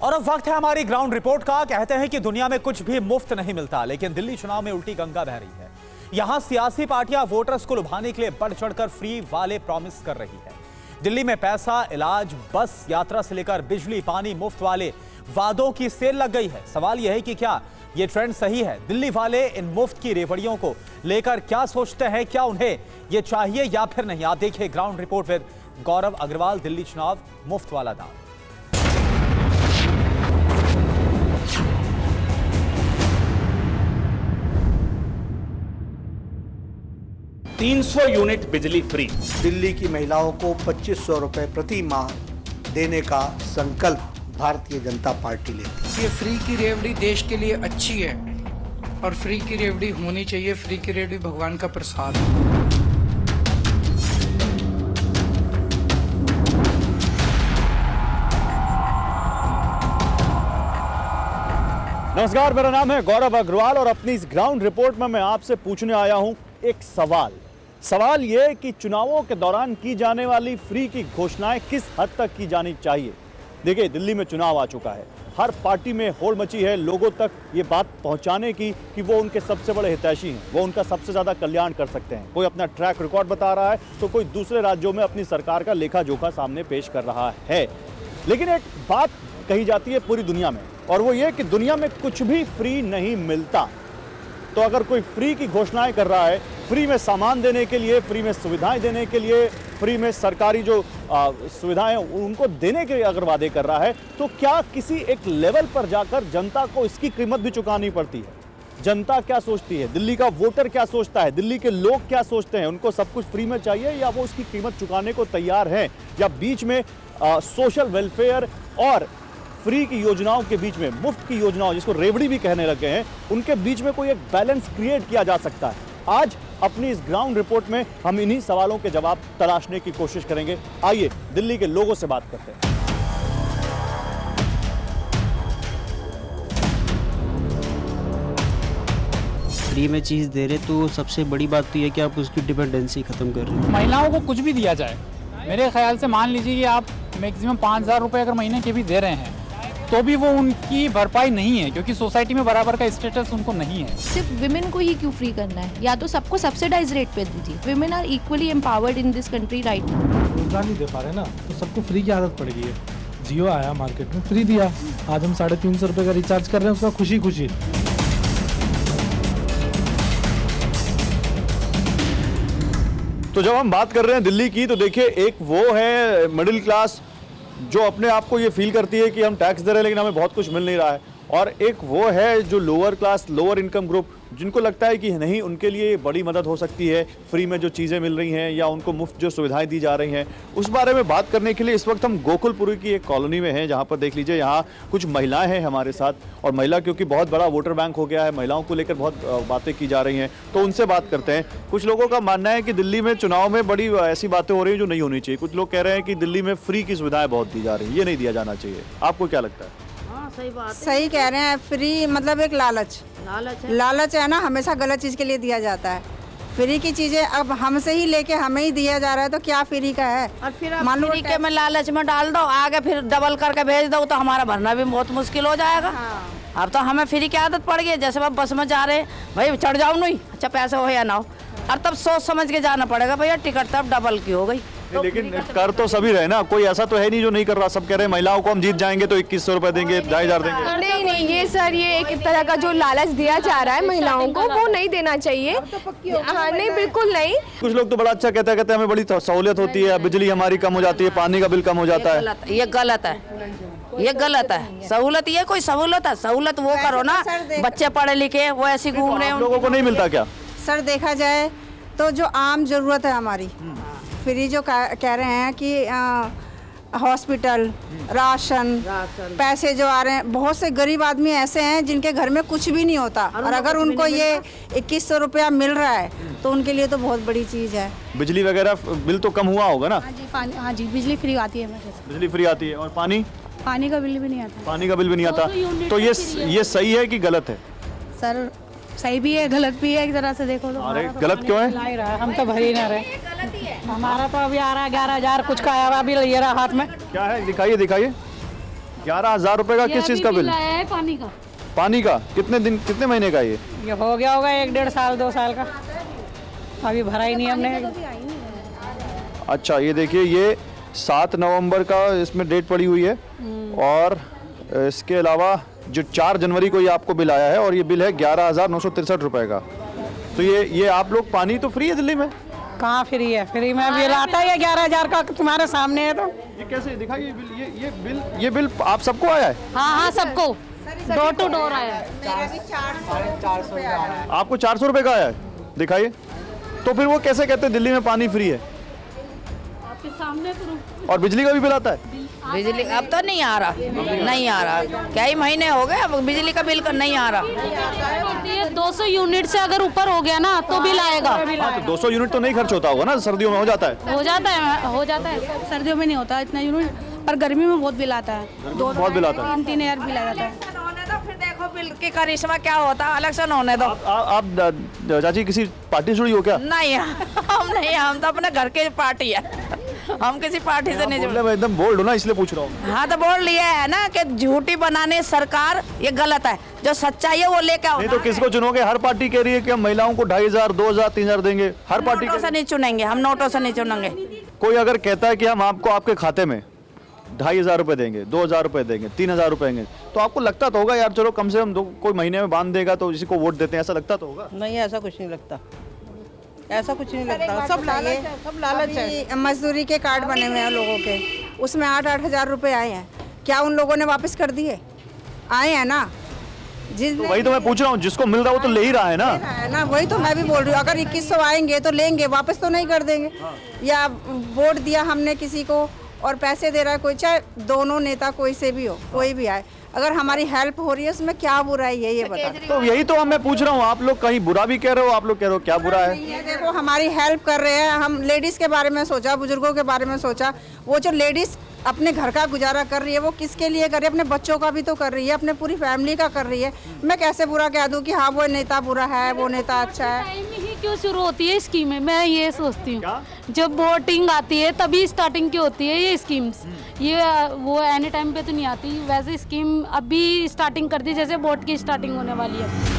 और अब वक्त है हमारी ग्राउंड रिपोर्ट का। कहते हैं कि दुनिया में कुछ भी मुफ्त नहीं मिलता, लेकिन दिल्ली चुनाव में उल्टी गंगा बह रही है। यहां सियासी पार्टियां वोटर्स को लुभाने के लिए बढ़ चढ़कर फ्री वाले प्रॉमिस कर रही है। दिल्ली में पैसा, इलाज, बस यात्रा से लेकर बिजली, पानी मुफ्त वाले वादों की सेल लग गई है। सवाल यह है कि क्या ये ट्रेंड सही है? दिल्ली वाले इन मुफ्त की रेवड़ियों को लेकर क्या सोचते हैं? क्या उन्हें ये चाहिए या फिर नहीं? आप देखिए ग्राउंड रिपोर्ट विद गौरव अग्रवाल। दिल्ली चुनाव मुफ्त वाला दाम। 300 यूनिट बिजली फ्री। दिल्ली की महिलाओं को 2500 रुपए प्रति माह देने का संकल्प भारतीय जनता पार्टी लेती है। ये फ्री की रेवड़ी देश के लिए अच्छी है और फ्री की रेवड़ी होनी चाहिए। फ्री की रेवड़ी भगवान का प्रसाद है। नमस्कार, मेरा नाम है गौरव अग्रवाल और अपनी इस ग्राउंड रिपोर्ट में मैं आपसे पूछने आया हूं एक सवाल ये कि चुनावों के दौरान की जाने वाली फ्री की घोषणाएं किस हद तक की जानी चाहिए। देखिए, दिल्ली में चुनाव आ चुका है, हर पार्टी में होड़ मची है लोगों तक ये बात पहुंचाने की कि वो उनके सबसे बड़े हितैषी हैं, वो उनका सबसे ज़्यादा कल्याण कर सकते हैं। कोई अपना ट्रैक रिकॉर्ड बता रहा है तो कोई दूसरे राज्यों में अपनी सरकार का लेखा जोखा सामने पेश कर रहा है। लेकिन एक बात कही जाती है पूरी दुनिया में, और वो ये कि दुनिया में कुछ भी फ्री नहीं मिलता। तो अगर कोई फ्री की घोषणाएं कर रहा है, फ्री में सामान देने के लिए, फ्री में सुविधाएं देने के लिए, फ्री में सरकारी जो सुविधाएं उनको देने के अगर वादे कर रहा है, तो क्या किसी एक लेवल पर जाकर जनता को इसकी कीमत भी चुकानी पड़ती है? जनता क्या सोचती है? दिल्ली का वोटर क्या सोचता है? दिल्ली के लोग क्या सोचते हैं? उनको सब कुछ फ्री में चाहिए या वो उसकी कीमत चुकाने को तैयार हैं? या बीच में सोशल वेलफेयर और फ्री की योजनाओं के बीच में, मुफ्त की योजनाओं जिसको रेवड़ी भी कहने लगे हैं, उनके बीच में कोई एक बैलेंस क्रिएट किया जा सकता है? आज अपनी इस ग्राउंड रिपोर्ट में हम इन्हीं सवालों के जवाब तलाशने की कोशिश करेंगे। आइए दिल्ली के लोगों से बात करते हैं। फ्री में चीज़ दे रहे तो सबसे बड़ी बात तो ये कि आप उसकी डिपेंडेंसी खत्म कर रहे हैं। महिलाओं को कुछ भी दिया जाए, मेरे ख्याल से मान लीजिए कि आप मैक्सिमम 5000 रुपये अगर महीने के भी दे रहे हैं तो भी वो उनकी भरपाई नहीं है, क्योंकि सोसाइटी में बराबर का स्टेटस उनको नहीं है। सिर्फ विमेन को ही क्यों फ्री करना है? या तो सबको सब्सिडाइज रेट पे दीजिए। Women are equally empowered in this country right now. रोजगार नहीं दे पा रहे ना, तो सबको फ्री की आदत पड़ गई है। जियो आया मार्केट में, फ्री दिया। आज हम 350 रुपये का रिचार्ज कर रहे हैं, उसका खुशी खुशी। तो जब हम बात कर रहे हैं दिल्ली की, तो देखिए, एक वो है मिडिल क्लास जो अपने आप को ये फील करती है कि हम टैक्स दे रहे हैं लेकिन हमें बहुत कुछ मिल नहीं रहा है, और एक वो है जो lower class, lower income group, जिनको लगता है कि नहीं, उनके लिए बड़ी मदद हो सकती है फ्री में जो चीज़ें मिल रही हैं या उनको मुफ्त जो सुविधाएं दी जा रही हैं। उस बारे में बात करने के लिए इस वक्त हम गोकुलपुरी की एक कॉलोनी में हैं, जहां पर देख लीजिए यहाँ कुछ महिलाएं हैं हमारे साथ, और महिला क्योंकि बहुत बड़ा वोटर बैंक हो गया है, महिलाओं को लेकर बहुत बातें की जा रही हैं, तो उनसे बात करते हैं। कुछ लोगों का मानना है कि दिल्ली में चुनाव में बड़ी ऐसी बातें हो रही हैं जो नहीं होनी चाहिए। कुछ लोग कह रहे हैं कि दिल्ली में फ्री की सुविधाएं बहुत दी जा रही हैं, ये नहीं दिया जाना चाहिए। आपको क्या लगता है? सही बात है। सही कह रहे हैं। फ्री मतलब एक लालच है ना, हमेशा गलत चीज़ के लिए दिया जाता है। फ्री की चीज़ें अब हमसे ही लेके हमें ही दिया जा रहा है, तो क्या फ्री का है? और फिर फ्री के में लालच में डाल दो, आगे फिर डबल करके भेज दो, तो हमारा भरना भी बहुत मुश्किल हो जाएगा। हाँ। अब तो हमें फ्री की आदत पड़ गई है। जैसे अब बस में जा रहे हैं, भाई चढ़ जाओ नहीं, अच्छा पैसे हो या ना हो, और तब सोच समझ के जाना पड़ेगा। भैया टिकट तब डबल की हो गई। लेकिन कर तो सभी रहे ना, कोई ऐसा तो है नहीं जो नहीं कर रहा। सब कह रहे हैं महिलाओं को हम जीत जाएंगे तो 2100 रुपए देंगे, 2000 देंगे। नहीं, ये सर, ये एक तरह का जो लालच दिया जा रहा है महिलाओं को, वो नहीं देना चाहिए। हाँ, नहीं, बिल्कुल नहीं। कुछ लोग तो बड़ा अच्छा कहते हैं हमें बड़ी सहूलियत होती है, बिजली हमारी कम हो जाती है, पानी का बिल कम हो जाता है। ये गलत है, ये गलत है। सहूलत, ये कोई सहूलत है? सहूलत वो करो ना, बच्चे पढ़े लिखे वो ऐसी घूम रहे हैं, लोगों को नहीं मिलता क्या? सर देखा जाए तो जो आम जरूरत है हमारी, फ्री जो कह रहे हैं कि हॉस्पिटल, राशन, पैसे जो आ रहे हैं, बहुत से गरीब आदमी ऐसे हैं जिनके घर में कुछ भी नहीं होता, और अगर उनको ये 2100 रुपया मिल रहा है तो उनके लिए तो बहुत बड़ी चीज़ है। बिजली वगैरह बिल तो कम हुआ होगा ना? हाँ जी, बिजली फ्री आती है। बिजली फ्री आती है, और पानी का बिल भी नहीं आता। पानी का बिल भी नहीं आता। तो ये सही है कि गलत है? सर सही भी है, गलत भी है, एक तरह से देखो तो। अरे गलत क्यों है? हम तो भर ही ना रहे। हमारा तो अभी आ रहा है 11,000 कुछ का आया, अभी ले रहा हाथ में। क्या है? दिखाइए दिखाइए। 11,000 रुपए का किस चीज का बिल? आया है पानी का। पानी का कितने महीने का ये हो गया होगा 1-1.5 साल 2 साल का, अभी भरा ही नहीं हमने। अच्छा ये देखिए, ये 7 नवंबर का इसमें डेट पड़ी हुई है और इसके अलावा जो 4 जनवरी को ये आपको बिल आया है और ये बिल है 11,963 रुपए का। तो ये आप लोग पानी तो फ्री है दिल्ली में? कहाँ फ्री है? फ्री में बिल आता है 11,000 का, तुम्हारे सामने है। तो ये कैसे दिखाइए बिल? ये बिल आप सबको आया है? हाँ सबको, डोर टू डोर आया है। आपको 400 रुपए का आया है, दिखाइए। तो फिर वो कैसे कहते हैं दिल्ली में पानी फ्री है? आपके सामने और बिजली का भी बिल आता है? बिजली अब तो नहीं आ रहा, नहीं आ रहा, कई महीने हो गए अब बिजली का बिल नहीं आ रहा। 200 यूनिट से अगर ऊपर हो गया ना तो बिल आएगा। तो 200 यूनिट तो नहीं खर्च होता होगा ना, सर्दियों में हो जाता है? हो जाता है। सर्दियों में नहीं होता इतना यूनिट, पर गर्मी में बहुत बिल आता है। बहुत बिल आता है, 3-3 हज़ार बिल आ जाता है। फिर देखो बिल की करिश्मा क्या होता है, इलेक्शन होने दो। आप चाची किसी पार्टी से जुड़ी हो क्या? नहीं हम नहीं, हम तो अपने घर के पार्टी है, हम किसी पार्टी से नहीं जुड़े। मैं एकदम बोल्ड हूँ ना, इसलिए पूछ रहा हूँ। हाँ तो बोल लिया है ना कि झूठी बनाने सरकार, ये गलत है। जो सच्चाई है वो लेके आओ। नहीं तो किसको चुनोगे? हर पार्टी कह रही है कि हम महिलाओं को 2,500, 2,000, 3,000 देंगे। हर पार्टी नोटों से नहीं चुनेंगे हम, नोटों से नहीं चुनेंगे। कोई अगर कहता है कि हम आपको आपके खाते में 2,500 रुपए देंगे, 2,000 रुपए देंगे, 3,000 रुपए देंगे, तो आपको लगता तो होगा यार चलो कम से कम कोई महीने में बांध देगा तो इसी को वोट देते हैं, ऐसा लगता तो होगा? नहीं ऐसा कुछ नहीं लगता, ऐसा कुछ नहीं लगता। सब लालच है। मजदूरी के कार्ड बने हुए हैं लोगों के, उसमें 8-8 हज़ार रुपए आए हैं, क्या उन लोगों ने वापस कर दिए? आए हैं ना। तो वही तो मैं पूछ रहा हूँ, जिसको मिल रहा है वो तो ले ही रहा है ना। वही तो मैं भी बोल रही हूँ, अगर 2100 आएंगे तो लेंगे, वापस तो नहीं कर देंगे। या वोट दिया हमने किसी को और पैसे दे रहा है कोई, चाहे दोनों नेता कोई से भी हो, कोई भी आए, अगर हमारी हेल्प हो रही है उसमें क्या बुरा है ये बता। तो यही तो मैं पूछ रहा हूँ, आप लोग कहीं बुरा भी कह रहे हो, आप लोग कह रहे हो क्या बुरा है? देखो हमारी हेल्प कर रहे हैं, हम लेडीज के बारे में सोचा, बुजुर्गों के बारे में सोचा। वो जो लेडीज अपने घर का गुजारा कर रही है वो किसके लिए कर रही है? अपने बच्चों का भी तो कर रही है, अपने पूरी फैमिली का कर रही है। मैं कैसे बुरा कह दूं कि हाँ वो नेता बुरा है, वो नेता अच्छा है? क्यों शुरू होती है स्कीमें? मैं ये सोचती हूँ जब वोटिंग आती है तभी स्टार्टिंग की होती है ये स्कीम्स। ये वो एनी टाइम पे तो नहीं आती। वैसे स्कीम अभी स्टार्टिंग कर दी, जैसे वोट की स्टार्टिंग होने वाली है।